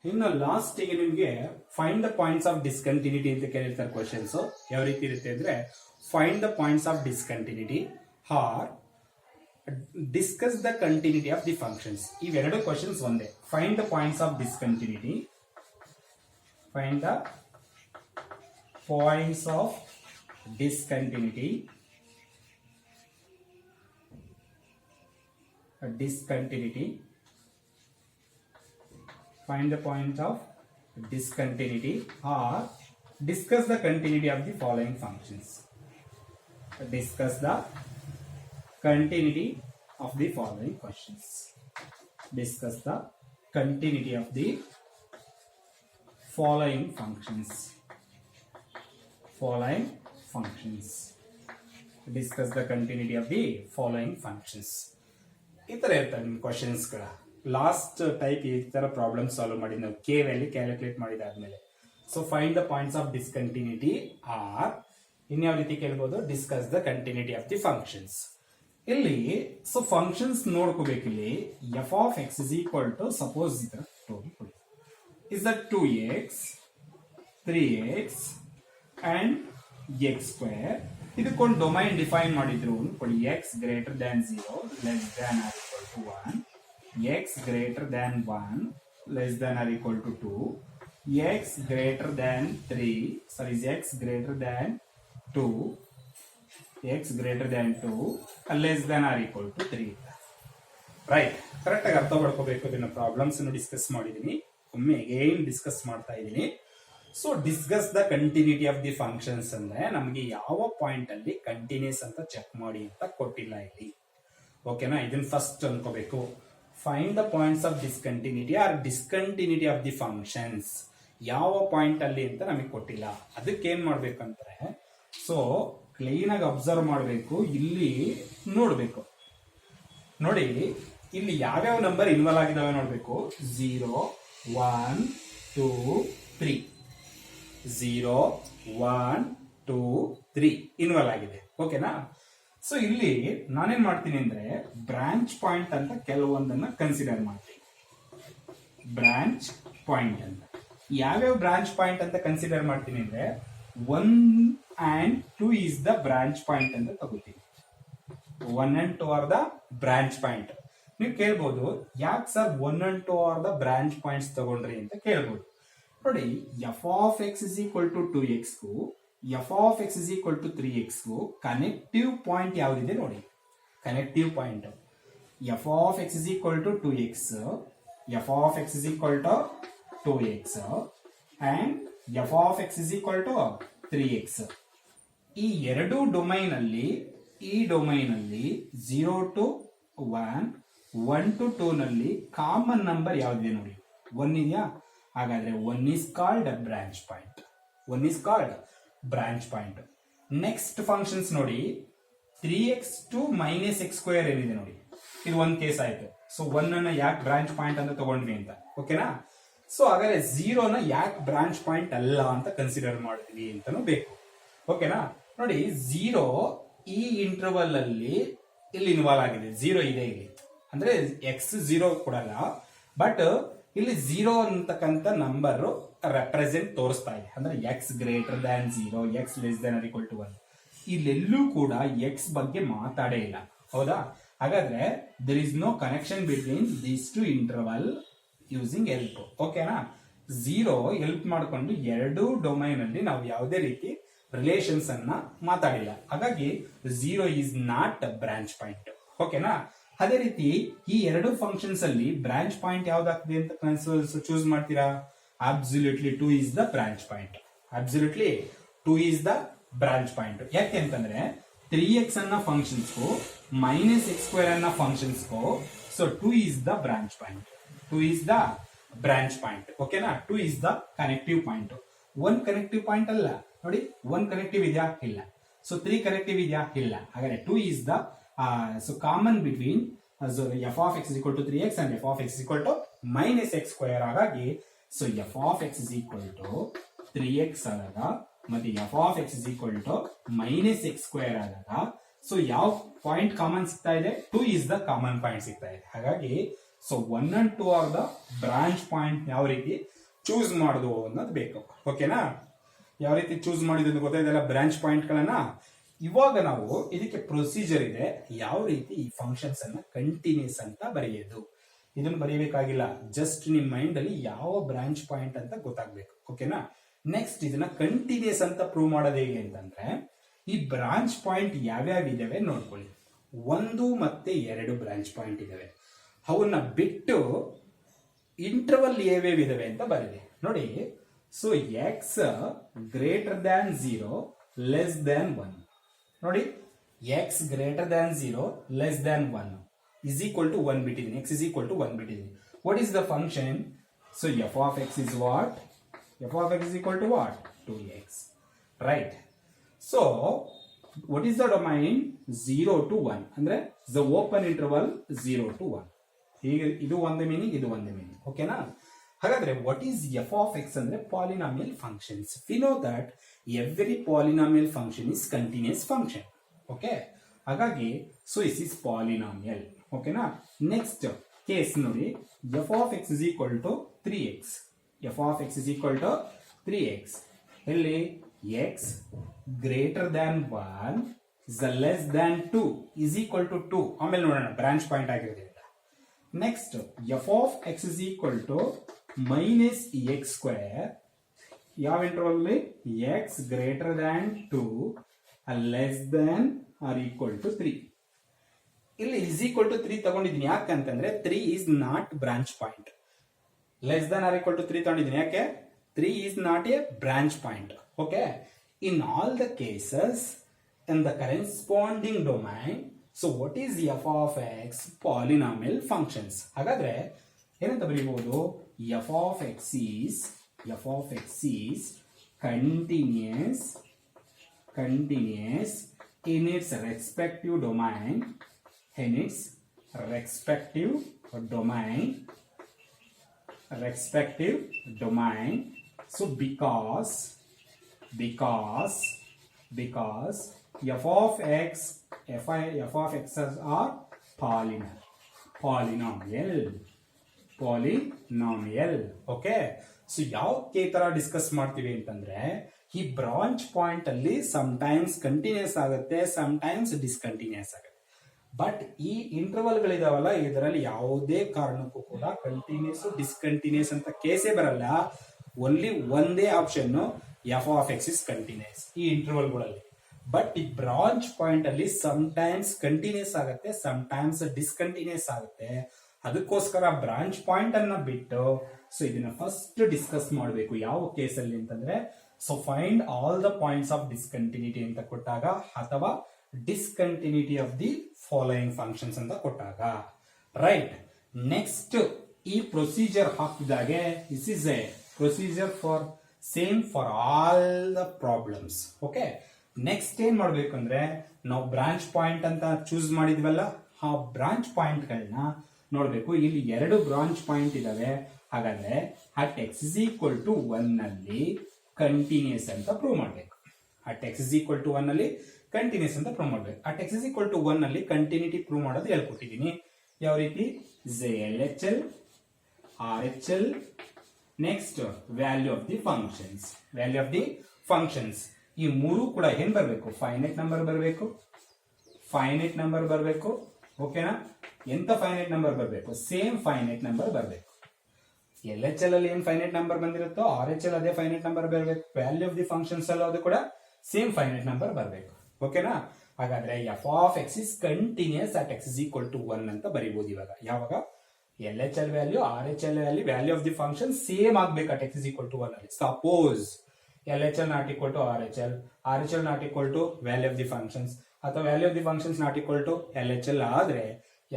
ಇನ್ನು ಲಾಸ್ಟ್ ಗೆ ನಿಮಗೆ find the points of discontinuity ಅಂತ ಕೇಳಿರ್ತಾರೆ ಕ್ವಶನ್ಸ್. ಯಾವ ರೀತಿ ಇರುತ್ತೆ ಅಂದ್ರೆ find the points of discontinuity or discuss the continuity of the functions. ಇವೆರಡು ಕ್ವಶನ್ಸ್ ಒಂದೇ. Find the points of discontinuity, find the points of discontinuity, find the point of discontinuity or discuss the continuity of the following functions. Discuss the continuity of the following questions. Discuss the continuity of the following functions. Discuss the continuity of the following functions. ಈ ತರ ಇರ್ತಾರೆ ನಿಮ್ಮ questions ಗಳ. Last type ಈ ತರ problem solve ಮಾಡಿ ನಾವು K value calculate ಮಾಡಿದಾದ್ಮೇಲೆ. So find the points of discontinuity or ಇನ್ಯಾವ ರೀತಿ ಕೇಳ್ಬೋದು, discuss the continuity of the functions. ಇಲ್ಲಿ ಸೊ ಫಂಕ್ಷನ್ಸ್ ನೋಡ್ಕೋಬೇಕು. ಇಲ್ಲಿ F of X is equal to suppose is the 2x 3x and x square. ಇದಕ್ಕೊಂದು domain define ಮಾಡಿದ್ರು ಕೊಡಿ. x greater than 0 less than or equal to 1, x greater than 1 less than or equal to 2, x greater than 3 sorry x greater than 2 less than or equal to 3. Right, correct ಆಗಿ ಅರ್ಥ ಮಾಡ್ಕೋಬೇಕು. ಇದನ್ನ problems discuss ಮಾಡಿದೀನಿ, ಒಮ್ಮೆ again discuss ಮಾಡ್ತಾ ಇದ್ದೀನಿ. So discuss the continuity of the functions ಅಂದ್ರೆ ನಮಗೆ ಯಾವ ಪಾಯಿಂಟ್ ಅಲ್ಲಿ ಕಂಟಿನ್ಯೂಸ್ ಅಂತ ಚೆಕ್ ಮಾಡಿ ಅಂತ ಕೊಟ್ಟಿಲ್ಲ ಇಲ್ಲಿ. ಓಕೆನಾ, ಇದನ್ನ ಫಸ್ಟ್ ಅನ್ಕೋಬೇಕು. Find the points of discontinuity or discontinuity of the functions. ಯಾವ ಪಾಯಿಂಟ್ ಅಲ್ಲಿ ಅಂತ ನಮಗೆ ಕೊಟ್ಟಿಲ್ಲ. ಅದಕ್ಕೆ ಏನ್ ಮಾಡ್ಬೇಕಂದ್ರೆ ಸೊ ಕ್ಲೀನ್ ಆಗಿ ಅಬ್ಸರ್ವ್ ಮಾಡಬೇಕು. ಇಲ್ಲಿ ನೋಡ್ಬೇಕು, ನೋಡಿ ಇಲ್ಲಿ ಯಾವ್ಯಾವ ನಂಬರ್ ಇನ್ವಾಲ್ವ್ ಆಗಿದಾವೆ ನೋಡ್ಬೇಕು. 0 1 2 3 0 1 2 3 ಇನ್ವಾಲ್ವ್ ಆಗಿದೆ. ಓಕೆನಾ. ಸೊ ಇಲ್ಲಿ ನಾನೇನ್ ಮಾಡ್ತೀನಿ ಅಂದ್ರೆ ಬ್ರಾಂಚ್ ಪಾಯಿಂಟ್ ಅಂತ ಕೆಲವೊಂದನ್ನ ಕನ್ಸಿಡರ್ ಮಾಡ್ತೀನಿ. ಬ್ರಾಂಚ್ ಪಾಯಿಂಟ್ ಅಂತ ಯಾವ್ಯಾವ ಬ್ರಾಂಚ್ ಪಾಯಿಂಟ್ ಅಂತ ಕನ್ಸಿಡರ್ ಮಾಡ್ತೀನಿ ಅಂದ್ರೆ 1 and 2 is the branch point ಅಂತ ತಗೋತೀನಿ. 1 and 2 are the branch point. ನೀವು ಕೇಳ್ಬೋದು ಯಾಕೆ sir 1 and 2 are the branch points ತಗೊಂಡ್ರಿ ಅಂತ ಕೇಳ್ಬೋದು. ನೋಡಿ, f of X is equal to 2x ಗೂ f of X is equal to 3x ಗೂ ಕನೆಕ್ಟಿವ್ ಪಾಯಿಂಟ್ ಯಾವ್ದಿದೆ ನೋಡಿ. Connective point f of X is equal to 2x, f of X is equal to 2x and f of X is equal to 3x. ಈ ಎರಡು domain ಅಲ್ಲಿ 0 to 1 1 to 2 ನಲ್ಲಿ common number ಯಾವ್ದಿದೆ ನೋಡಿ, 1 ಇದೆಯಾ. ಹಾಗಾದ್ರೆ 1 is called a branch point. 1 is called branch point. Next functions ನೋಡಿ, 3x to minus x square ಏನಿದೆ ನೋಡಿ, ಇದು ಒಂದ್ ಕೇಸ್ ಆಯ್ತು. ಸೊ 1 ಅನ್ನ ಯಾಕೆ ಬ್ರಾಂಚ್ ಪಾಯಿಂಟ್ ಅಂತ ತಗೊಂಡ್ವಿ ಅಂತ. ಓಕೆನಾ. ಸೊ ಹಾಗಾದ್ರೆ 0 ನ ಯಾಕೆ ಬ್ರಾಂಚ್ ಪಾಯಿಂಟ್ ಅಲ್ಲ ಅಂತ ಕನ್ಸಿಡರ್ ಮಾಡಿದ್ವಿ ಅಂತಾನು ಬೇಕು. ಓಕೆನಾ. ನೋಡಿ, 0 ಈ ಇಂಟರ್ವಲ್ ಅಲ್ಲಿ ಇಲ್ಲಿ ಇನ್ವಾಲ್ವ್ ಆಗಿದೆ. 0 ಇದೆ ಇಲ್ಲಿ ಅಂದ್ರೆ ಎಕ್ಸ್ 0 ಕೊಡಲ್ಲ, ಬಟ್ ಇಲ್ಲಿ 0 ಅಂತಕ್ಕಂಥ ನಂಬರ್ ರೆಪ್ರೆಸೆಂಟ್ ತೋರಿಸ್ತಾ ಇದೆ. ಅಂದ್ರೆ x greater than 0, x less than or equal to 1. ಇಲ್ಲೆಲ್ಲೂ ಕೂಡ ಎಕ್ಸ್ ಬಗ್ಗೆ ಮಾತಾಡೇ ಇಲ್ಲ. ಹೌದಾ. ಹಾಗಾದ್ರೆ there is no connection between these two interval using ಎಲ್ಪ್. ಓಕೆನಾ. 0 ಎಲ್ಪ್ ಮಾಡ್ಕೊಂಡು ಎರಡು ಡೊಮೈನ್ ಅಲ್ಲಿ ನಾವು ಯಾವುದೇ ರೀತಿ ರಿಲೇಷನ್ಸ್ ಅನ್ನ ಮಾತಾಡಿಲ್ಲ. ಹಾಗಾಗಿ 0 ಈಸ್ ನಾಟ್ ಬ್ರಾಂಚ್ ಪಾಯಿಂಟ್. ಓಕೆನಾ. ಅದೇ ರೀತಿ ಈ ಎರಡು ಫಂಕ್ಷನ್ಸ್ ಅಲ್ಲಿ ಬ್ರಾಂಚ್ ಪಾಯಿಂಟ್ ಯಾವ್ದಾಗ್ತದೆ ಅಂತ ಚೂಸ್ ಮಾಡ್ತೀರಾ. Absolutely 2 is the branch point. Absolutely 2 is the branch point. ಯಾಕೆ ಅಂತಂದ್ರೆ 3x ಅನ್ನ ಫಂಕ್ಷನ್ಸ್ಗೂ ಮೈನಸ್ ಎಕ್ಸ್ ಸ್ಕ್ವೇರ್ ಅನ್ನ ಫಂಕ್ಷನ್ಸ್ಗೂ so 2 is the branch point. 2 is the branch point. ಓಕೆನಾ. 2 is the connective point. 1 connective point ಅಲ್ಲ ನೋಡಿ. 1 connective ಇದೆಯಾ? ಇಲ್ಲ. ಸೊ 3 ಕನೆಕ್ಟಿವ್ ಇದೆಯಾ? ಇಲ್ಲ. ಹಾಗಾದ್ರೆ 2 is the so common between f of x is equal to 3x and f of x is equal to minus x square. ಹಾಗಾಗಿ so f of x is equal to 3x ಆದಾಗ ಮತ್ತೆ f of x is equal to minus x square ಆದಾಗ so ಯಾವ point common ಸಿಗ್ತಾ ಇದೆ? 2 is the common point ಸಿಗ್ತಾ ಇದೆ. ಹಾಗಾಗಿ so 1 and 2 are the branch point. ಯಾವ ರೀತಿ ಚೂಸ್ ಮಾಡೋದು ಅನ್ನೋದು ಬೇಕು. ಓಕೆನಾ? ಯಾವ ರೀತಿ ಚೂಸ್ ಮಾಡಿದ್ದು ಗೊತ್ತಾಯ್ತಲ್ಲ ಬ್ರಾಂಚ್ ಪಾಯಿಂಟ್ ಗಳನ್ನ. ಇವಾಗ ನಾವು ಇದಕ್ಕೆ ಪ್ರೊಸೀಜರ್ ಇದೆ, ಯಾವ ರೀತಿ ಈ ಫಂಕ್ಷನ್ಸ್ ಅನ್ನ ಕಂಟಿನ್ಯೂಸ್ ಅಂತ ಬರೆಯೋದು. ಇದನ್ನು ಬರೀಬೇಕಾಗಿಲ್ಲ, ಜಸ್ಟ್ ನಿಮ್ ಮೈಂಡ್ ಅಲ್ಲಿ ಯಾವ ಬ್ರಾಂಚ್ ಪಾಯಿಂಟ್ ಅಂತ ಗೊತ್ತಾಗ್ಬೇಕು. ಓಕೆನಾ? ನೆಕ್ಸ್ಟ್ ಇದನ್ನ ಕಂಟಿನ್ಯೂಸ್ ಅಂತ ಪ್ರೂವ್ ಮಾಡೋದು ಹೇಗೆ ಅಂತಂದ್ರೆ, ಈ ಬ್ರಾಂಚ್ ಪಾಯಿಂಟ್ ಯಾವ್ಯಾವ ಇದಾವೆ ನೋಡ್ಕೊಳ್ಳಿ. 1 ಮತ್ತೆ 2 ಬ್ರಾಂಚ್ ಪಾಯಿಂಟ್ ಇದಾವೆ. ಅವನ್ನ ಬಿಟ್ಟು ಇಂಟರ್ವಲ್ ಯಾವ್ಯಾವ ಇದಾವೆ ಅಂತ ಬರೀರಿ ನೋಡಿ. So X greater than 0 less than 1 ನೋಡಿ. X greater than 0 less than 1 is equal to 1 ಬಿಟ್ಟಿದ್ದೀನಿ. x is equal to 1 ಬಿಟ್ಟಿದ್ದೀನಿ. What is the function? So f of x is what? f of x is equal to what? 2x. Right. So what is the domain? 0 to 1. ಅಂದ್ರೆ the open interval 0 to 1. ಹೀಗೆ ಇದು ಒಂದು meaning, ಇದು ಒಂದು meaning. ಓಕೆನಾ? ಹಾಗಾದ್ರೆ what is f of x ಅಂದ್ರೆ polynomial functions. We know that every polynomial function is continuous function. Okay? ಹಾಗಾಗಿ so this is polynomial. ಓಕೆನಾ? ನೆಕ್ಸ್ಟ್ ಕೇಸ್ ನೋಡಿ, f of x is equal to 3x. f of x is equal to 3x. ಇಲ್ಲಿ x greater than 1 is less than 2 is equal to 2. ಆಮೇಲೆ ನೋಡೋಣ branch point ಆಗಿರೋದ್ರಿಂದ. Next f of x is equal to minus x square. ಯಾವ interval ಅಲ್ಲಿ? x greater than 2 less than or equal to 3. ಇಲ್ಲಿ is equal to 3 ತಗೊಂಡಿದ್ದೀನಿ. ಯಾಕಂತಂದ್ರೆ 3 is not branch point. Less than or equal to 3 ತಗೊಂಡಿದ್ದೀನಿ. ಯಾಕೆ? 3 is not a branch point. Okay? In all the cases, in the corresponding domain, so what is f of x? Polynomial functions. ಹಾಗಾದ್ರೆ ಏನಂತ ಬರೀಬಹುದು? f of x is continuous in its respective domain. In its respective domain. So because f of x are polynomial. Okay? So ಯಾಕೆ ಈ ತರ discuss ಮಾಡ್ತೀವಿ ಅಂತಂದ್ರೆ, ಈ branch point ಅಲ್ಲಿ sometimes continuous ಆಗುತ್ತೆ, ಸಮ್ಟೈಮ್ಸ್ ಡಿಸ್ಕಂಟಿನ್ಯೂಸ್ ಆಗುತ್ತೆ. ಬಟ್ ಈ ಇಂಟರ್ವಲ್ ಗಳಿದಾವಲ್ಲ, ಇದರಲ್ಲಿ ಯಾವುದೇ ಕಾರಣಕ್ಕೂ ಕೂಡ ಕಂಟಿನ್ಯೂಸ್ ಡಿಸ್ಕಂಟಿನ್ಯೂಸ್ ಅಂತ ಕೇಸೇ ಬರಲ್ಲ. ಓನ್ಲಿ ಒಂದೇ option f of x is continuous ಈ ಇಂಟರ್ವಲ್ ಗಳಲ್ಲಿ. ಬಟ್ ಈ ಬ್ರಾಂಚ್ ಪಾಯಿಂಟ್ ಅಲ್ಲಿ ಸಮ್ಟೈಮ್ಸ್ ಕಂಟಿನ್ಯೂಸ್ ಆಗುತ್ತೆ, ಸಮ್ಟೈಮ್ಸ್ ಡಿಸ್ಕಂಟಿನ್ಯೂಸ್ ಆಗುತ್ತೆ. ಅದಕ್ಕೋಸ್ಕರ ಬ್ರಾಂಚ್ ಪಾಯಿಂಟ್ ಅನ್ನ ಬಿಟ್ಟು ಸೊ ಇದನ್ನ ಫಸ್ಟ್ ಡಿಸ್ಕಸ್ ಮಾಡಬೇಕು. ಯಾವ ಕೇಸಲ್ಲಿ ಅಂತಂದ್ರೆ, so find all the points of discontinuity ಅಂತ ಕೊಟ್ಟಾಗ, ಅಥವಾ discontinuity of the following functions ಅಂತ ಕೊಟ್ಟಾಗ. ರೈಟ್. ನೆಕ್ಸ್ಟ್ ಈ ಪ್ರೊಸೀಜರ್ ಹಾಕಿದಾಗೆ, this is a procedure for same for all the problems. Okay. Next ಏನ್ ಮಾಡ್ಬೇಕಂದ್ರೆ, ನಾವು ಬ್ರಾಂಚ್ ಪಾಯಿಂಟ್ ಅಂತ ಚೂಸ್ ಮಾಡಿದ್ವಲ್ಲ, ಆ ಬ್ರಾಂಚ್ ಪಾಯಿಂಟ್ ಗಳನ್ನ ನೋಡ್ಬೇಕು. ಇಲ್ಲಿ 2 ಬ್ರಾಂಚ್ ಪಾಯಿಂಟ್ ಇದಾವೆ. ಹಾಗಾದ್ರೆ at x is equal to 1 ನಲ್ಲಿ ಕಂಟಿನ್ಯೂಸ್ ಅಂತ ಪ್ರೂವ್ ಮಾಡಬೇಕು. at x is equal to 1 ನಲ್ಲಿ ಕಂಟಿನ್ಯೂಸ್ ಅಂತ ಪ್ರೂವ್ ಮಾಡಬೇಕು. at x is equal to 1 ನಲ್ಲಿ ಕಂಟಿನ್ಯೂಟಿ ಪ್ರೂವ್ ಮಾಡೋದು ಹೇಳ್ಕೊಟ್ಟಿದ್ದೀನಿ. ಯಾವ ರೀತಿ? LHL, RHL, next value of the functions. ಈ ಮೂರು ಕೂಡ ಏನ್ ಬರಬೇಕು? ಫೈನೈಟ್ ನಂಬರ್ ಬರಬೇಕು. ಓಕೆನಾ? ಎಂತ ಫೈನೈಟ್ ನಂಬರ್ ಬರಬೇಕು? ಸೇಮ್ ಫೈನೈಟ್ ನಂಬರ್ ಬರಬೇಕು. LHL ಅಲ್ಲಿ ಏನ್ ಫೈನೈಟ್ ನಂಬರ್ ಬಂದಿರುತ್ತೋ RHL ಅದೇ ಫೈನೈಟ್ ನಂಬರ್ ಬರಬೇಕು. ವ್ಯಾಲ್ಯೂ ಆಫ್ ದಿ ಫಂಕ್ಷನ್ಸ್ ಅಲ್ಲಿ ಅದು ಕೂಡ ಸೇಮ್ ಫೈನೈಟ್ ನಂಬರ್ ಬರಬೇಕು. ಓಕೆನಾ? ಹಾಗಾದ್ರೆ f of x is continuous at x is equal to 1 ಅಂತ ಬರೀಬಹುದು. ಇವಾಗ ಯಾವಾಗ LHL value RHL value of the function same ಆಗ್ಬೇಕು at x is equal to 1 ಅಲ್ಲಿ. Suppose LHL not equal to RHL not equal to value of the functions, ಅಥವಾ value of the functions not equal to LHL ಆದ್ರೆ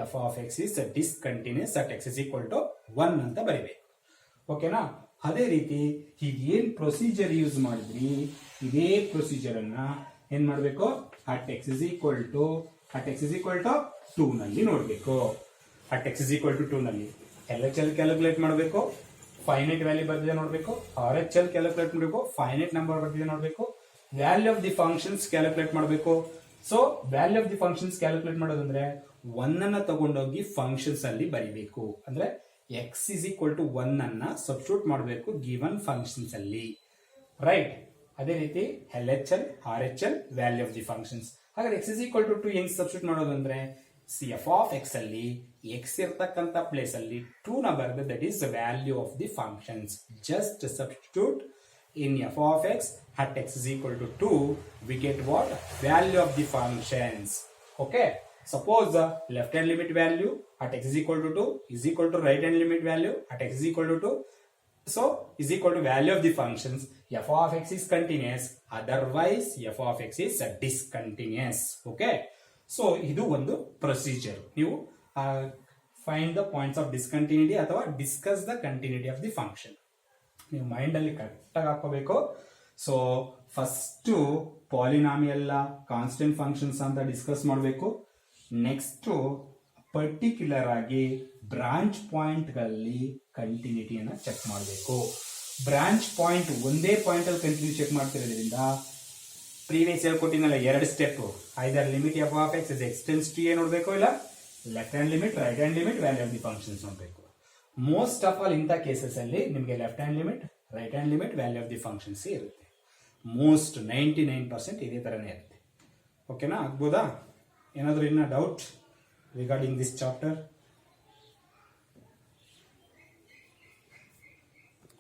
f of x is discontinuous at x is equal to 1 ಅಂತ ಬರೀಬೇಕು. ಓಕೆನಾ? ಅದೇ ರೀತಿ ಹೀಗೇನ್ procedure use ಮಾಡಿದ್ರಿ, ಇದೇ procedure ಅನ್ನ ಏನ್ ಮಾಡ್ಬೇಕು? at x is equal to 2 ನಲ್ಲಿ ನೋಡ್ಬೇಕು. at x is equal to 2 ನಲ್ಲಿ LHL ಕ್ಯಾಲ್ಕುಲೇಟ್ ಮಾಡಬೇಕು, ಫೈನೈಟ್ ವ್ಯಾಲ್ಯೂ ಬರ್ತಿದೆ ನೋಡ್ಬೇಕು. RHL ಕ್ಯಾಲ್ಕುಲೇಟ್ ಮಾಡಬೇಕು, ಫೈನೈಟ್ ನಂಬರ್ ಬರ್ತಿದೆ ನೋಡ್ಬೇಕು. Value of the functions calculate ಮಾಡಬೇಕು. So value of the functions calculate ಮಾಡೋದಂದ್ರೆ ಒನ್ ಅನ್ನ ತಗೊಂಡೋಗಿ ಫಂಕ್ಷನ್ಸ್ ಅಲ್ಲಿ ಬರಿಬೇಕು. ಅಂದ್ರೆ X is equal to one ಅನ್ನ ಸಬ್ಸ್ಟಿಟ್ಯೂಟ್ ಮಾಡಬೇಕು ಗಿವನ್ ಫಂಕ್ಷನ್ಸ್ ಅಲ್ಲಿ, ರೈಟ್. ಅದೇ ರೀತಿ L H L R H L value of the functions. ಹಾಗಾದ್ರೆ ಎಕ್ಸ್ ಇಸ್ ಈಕ್ವಲ್ ಟು 2 ಹೆಂಗ್ ಸಬ್ಸ್ಟಿಟ್ಯೂಟ್ ಮಾಡೋದು ಅಂದ್ರೆ ಎಫ್ ಆಫ್ ಎಕ್ಸ್ ಅಲ್ಲಿ ಎಕ್ಸ್ ಇರ್ತಕ್ಕಂಥ ಪ್ಲೇಸ್ ಅಲ್ಲಿ 2 ನ ಬರೆದು that is value of the functions. Just substitute in f of x at x is equal to 2, we get what? Value of the functions. Okay. Suppose the left hand limit value at x is equal to 2 is equal to right hand limit value at x is equal to 2. So is equal to value of the functions. F of x is continuous. Otherwise f of x is discontinuous. Okay. So ಇದು ಒಂದು procedure. ನೀವು find the points of discontinuity ಅಥವಾ discuss the continuity of the function. ನೀವು mind ಅಲ್ಲಿ ಕರೆಕ್ಟಾಗಿ ಹಾಕೋಬೇಕು. So first polynomial constant functions ಅಂತ discuss ಮಾಡಬೇಕು. ನೆಕ್ಸ್ಟ್ ಪರ್ಟಿಕ್ಯುಲರ್ ಆಗಿ ಬ್ರಾಂಚ್ ಪಾಯಿಂಟ್ಗಳಲ್ಲಿ ಕಂಟಿನ್ಯೂಟಿಯನ್ನು ಚೆಕ್ ಮಾಡಬೇಕು. ಬ್ರಾಂಚ್ ಪಾಯಿಂಟ್ ಒಂದೇ ಪಾಯಿಂಟ್ ಅಲ್ಲಿ ಕಂಟಿನ್ಯೂ ಚೆಕ್ ಮಾಡ್ತಿರೋದ್ರಿಂದ ಪ್ರೀವಿಯಸ್ ಹೇಳ್ಕೊಟ್ಟಿನಲ್ಲ 2 step, either limit f of X is extends to ಏನ್ ನೋಡಬೇಕು, ಇಲ್ಲ left hand limit right hand limit value of the functions ನೋಡಬೇಕು. ಮೋಸ್ಟ್ ಆಫ್ ಆಲ್ ಇಂಥ ಕೇಸಸ್ ಅಲ್ಲಿ ನಿಮಗೆ left hand limit right hand limit value of the functions ಇರುತ್ತೆ. Most 99% ಇದೇ ತರನೇ ಇರುತ್ತೆ. ಓಕೆನಾ, ಆಗ್ಬೋದಾ? ಏನಾದರೂ ಇನ್ನ ಡೌಟ್ ರಿಗಾರ್ಡಿಂಗ್ ದಿಸ್ ಚಾಪ್ಟರ್?